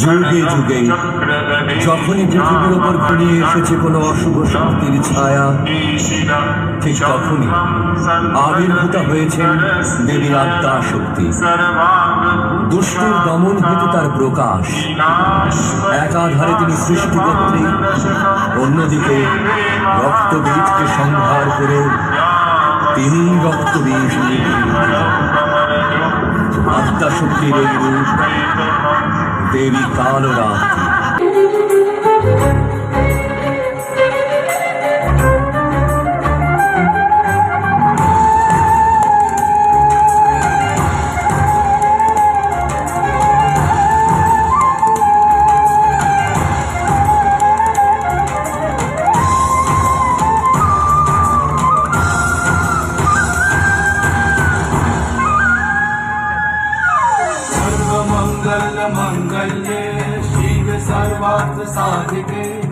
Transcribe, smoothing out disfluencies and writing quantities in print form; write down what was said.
যুগে যুগে যখনই পৃথিবীর ওপর ঘনিয়ে এসেছে কোনো অশুভ শক্তির ছায়া, ঠিক তখনই আবির্ভূত হয়েছেন দেবী আদ্যা শক্তি। দুষ্টের দমন হেতু তার প্রকাশ। একাধারে তিনি সৃষ্টিকর্ত্রী, অন্যদিকে রক্তবীজকে সংহার করে তিনি রক্তবীজ আদ্যা শক্তির এই রূপ দেবী কালরাত্রি। मंगल्ये शिव सर्वार्थ साधिके।